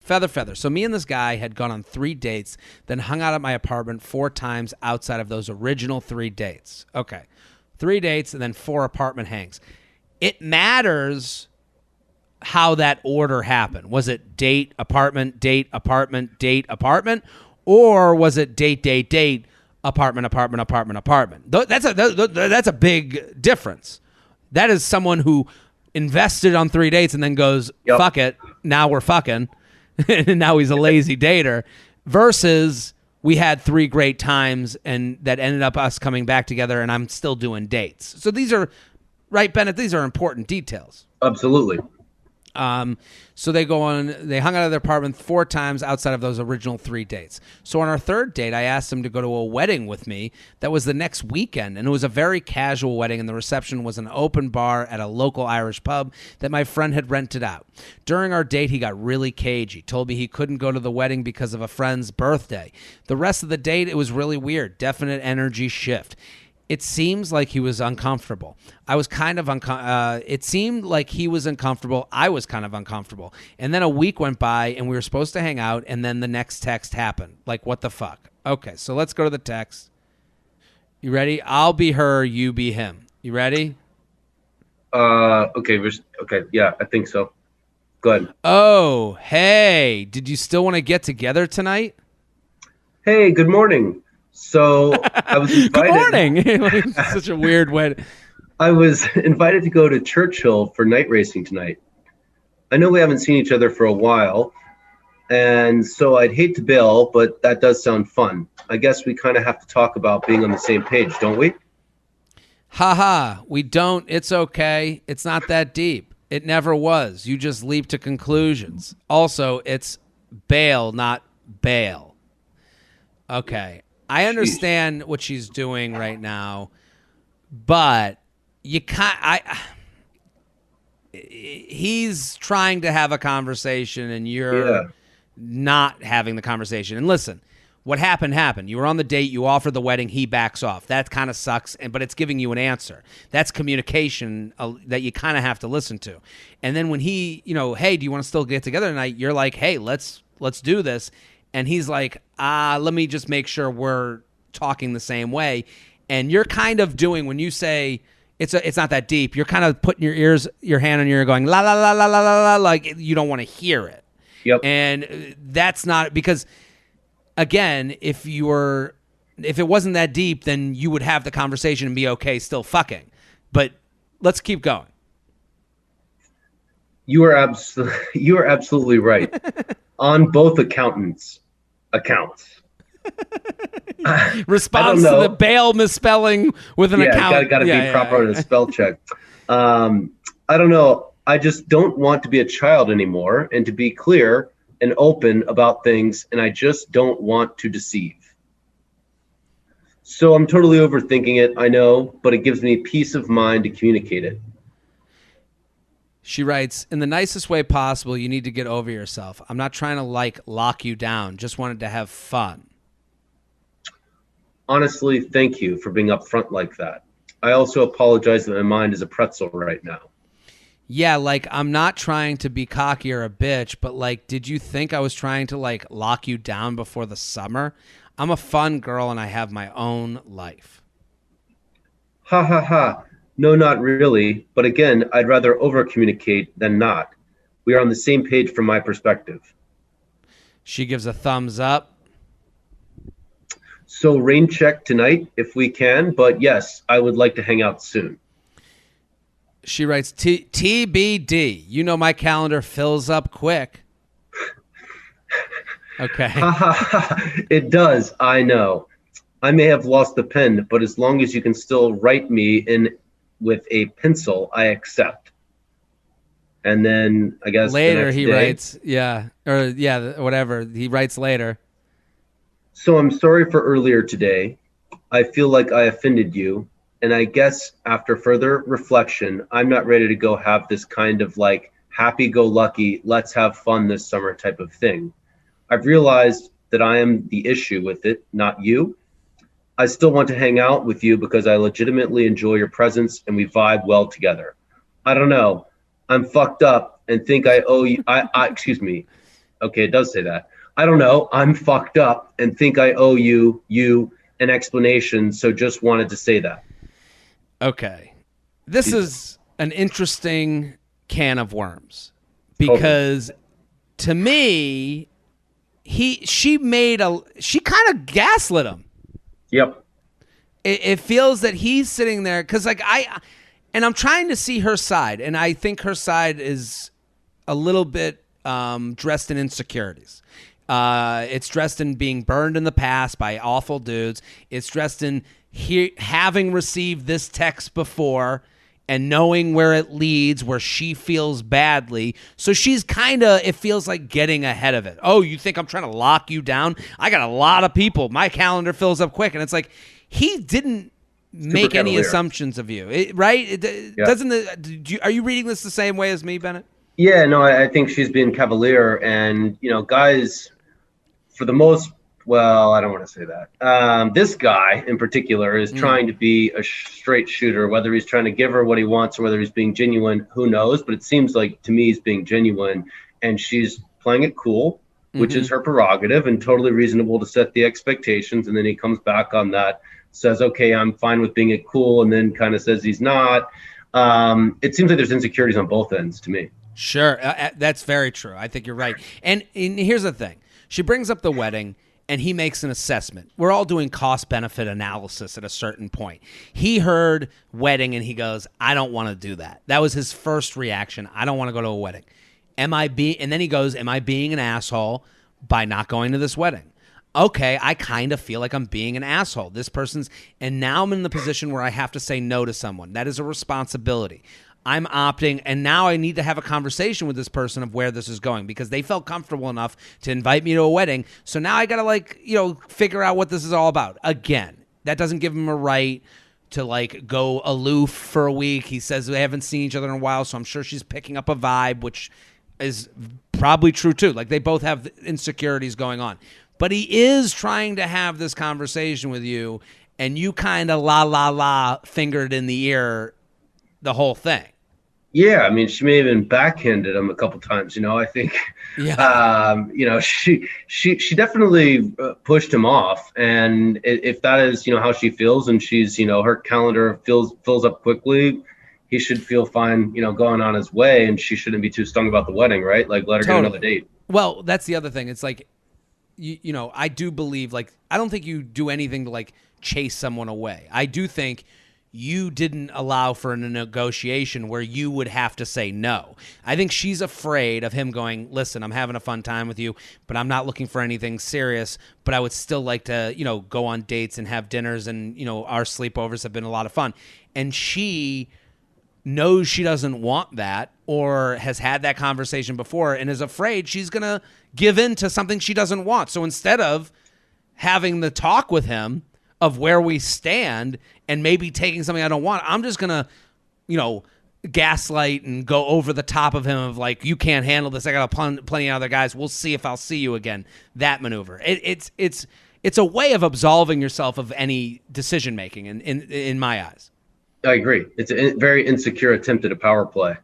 Feather. So me and this guy had gone on 3 dates, then hung out at my apartment 4 times outside of those original 3 dates. Okay. 3 dates and then 4 apartment hangs. It matters how that order happened. Was it date, apartment, date, apartment, date, apartment? Or was it date, date, date, apartment, apartment, apartment, apartment? That's a big difference. That is someone who invested on 3 dates and then goes, fuck it, now we're fucking, and now he's a lazy dater, versus we had 3 great times and that ended up us coming back together and I'm still doing dates. So these are, right, Bennett, these are important details. Absolutely. So they hung out at their apartment 4 times outside of those original 3 dates. So on our 3rd date, I asked him to go to a wedding with me that was the next weekend. And it was a very casual wedding. And the reception was an open bar at a local Irish pub that my friend had rented out. During our date, he got really cagey, told me he couldn't go to the wedding because of a friend's birthday. The rest of the date, it was really weird. Definite energy shift. It seems like he was uncomfortable. I was kind of it seemed like he was uncomfortable. I was kind of uncomfortable. And then a week went by and we were supposed to hang out and then the next text happened. Like, what the fuck? Okay, so let's go to the text. You ready? I'll be her, you be him. You ready? Okay, yeah, I think so. Go ahead. Oh, hey, did you still want to get together tonight? Hey, good morning. So I was invited. Good morning. Such a weird way. I was invited to go to Churchill for night racing tonight. I know we haven't seen each other for a while, and so I'd hate to bail, but that does sound fun. I guess we kind of have to talk about being on the same page, don't we? Haha, we don't. It's okay. It's not that deep. It never was. You just leap to conclusions. Also, it's bail, not bail. Okay. I understand what she's doing right now, but you can't. He's trying to have a conversation, and you're not having the conversation. And listen, what happened. You were on the date. You offered the wedding. He backs off. That kind of sucks. But it's giving you an answer. That's communication that you kind of have to listen to. And then when he, hey, do you want to still get together tonight? You're like, hey, let's do this. And he's like, let me just make sure we're talking the same way. And you're kind of doing, when you say it's not that deep, you're kind of putting your hand on your ear going, la, la, la, la, la, la, la, like you don't want to hear it. Yep. And that's not, because again, if it wasn't that deep, then you would have the conversation and be okay still fucking. But let's keep going. You are absolutely right. On both accounts. Response to the bail misspelling with an account. Got to be proper on a spell check. I don't know. I just don't want to be a child anymore, and to be clear and open about things, and I just don't want to deceive. So I'm totally overthinking it, I know, but it gives me peace of mind to communicate it. She writes, in the nicest way possible, you need to get over yourself. I'm not trying to lock you down. Just wanted to have fun. Honestly, thank you for being upfront like that. I also apologize that my mind is a pretzel right now. Yeah, I'm not trying to be cocky or a bitch, but did you think I was trying to lock you down before the summer? I'm a fun girl and I have my own life. Ha ha ha. No, not really. But again, I'd rather over-communicate than not. We are on the same page from my perspective. She gives a thumbs up. So rain check tonight if we can. But yes, I would like to hang out soon. She writes, TBD. You know my calendar fills up quick. Okay. It does. I know. I may have lost the pen, but as long as you can still write me in with a pencil, I accept. And then I guess later he writes, whatever. He writes later. So I'm sorry for earlier today. I feel like I offended you. And I guess after further reflection, I'm not ready to go have this kind of happy-go-lucky, let's have fun this summer type of thing. I've realized that I am the issue with it, not you. I still want to hang out with you because I legitimately enjoy your presence and we vibe well together. I don't know. I'm fucked up and think I owe you. Excuse me. Okay, it does say that. I don't know. I'm fucked up and think I owe you an explanation. So just wanted to say that. Okay. This Jesus. is an interesting can of worms Totally. because to me, she kind of gaslit him. Yep. It feels that he's sitting there because I'm trying to see her side, and I think her side is a little bit dressed in insecurities. It's dressed in being burned in the past by awful dudes. It's dressed in having received this text before and knowing where it leads, where she feels badly. So she's kind of, it feels like getting ahead of it. Oh, you think I'm trying to lock you down? I got a lot of people. My calendar fills up quick. And it's like, he didn't make any cavalier. assumptions of you, right? Yeah. Are you reading this the same way as me, Bennett? Yeah, no, I think she's being cavalier, and guys, for the most, well, I don't want to say that. This guy in particular is trying to be a straight shooter. Whether he's trying to give her what he wants or whether he's being genuine, who knows? But it seems like to me he's being genuine, and she's playing it cool, which is her prerogative and totally reasonable to set the expectations. And then he comes back on that, says, "Okay, I'm fine with being it cool," and then kind of says he's not. It seems like there's insecurities on both ends to me. Sure. That's very true. I think you're right. And here's the thing. She brings up the wedding, and he makes an assessment. We're all doing cost-benefit analysis at a certain point. He heard wedding, and he goes, I don't want to do that. That was his first reaction. I don't want to go to a wedding. And then he goes, am I being an asshole by not going to this wedding? Okay, I kind of feel like I'm being an asshole. And now I'm in the position where I have to say no to someone. That is a responsibility. I'm opting, and now I need to have a conversation with this person of where this is going because they felt comfortable enough to invite me to a wedding. So now I got to figure out what this is all about. Again, that doesn't give him a right to go aloof for a week. He says they haven't seen each other in a while, so I'm sure she's picking up a vibe, which is probably true too. They both have insecurities going on. But he is trying to have this conversation with you, and you kind of fingered in the ear the whole thing. Yeah, I mean, she may have even backhanded him a couple times. I think, Yeah. she definitely pushed him off. And if that is, how she feels, and she's, her calendar fills up quickly, he should feel fine, going on his way, and she shouldn't be too stung about the wedding, right? Let her get another date. Well, that's the other thing. It's I do believe, I don't think you do anything to chase someone away. I do think you didn't allow for a negotiation where you would have to say no. I think she's afraid of him going, listen, I'm having a fun time with you, but I'm not looking for anything serious, but I would still like to, go on dates and have dinners, and, our sleepovers have been a lot of fun. And she knows she doesn't want that, or has had that conversation before and is afraid she's going to give in to something she doesn't want. So instead of having the talk with him of where we stand and maybe taking something I don't want, I'm just going to, gaslight and go over the top of him of you can't handle this. I got plenty of other guys. We'll see if I'll see you again. That maneuver. It's a way of absolving yourself of any decision making in my eyes. I agree. It's a very insecure attempt at a power play.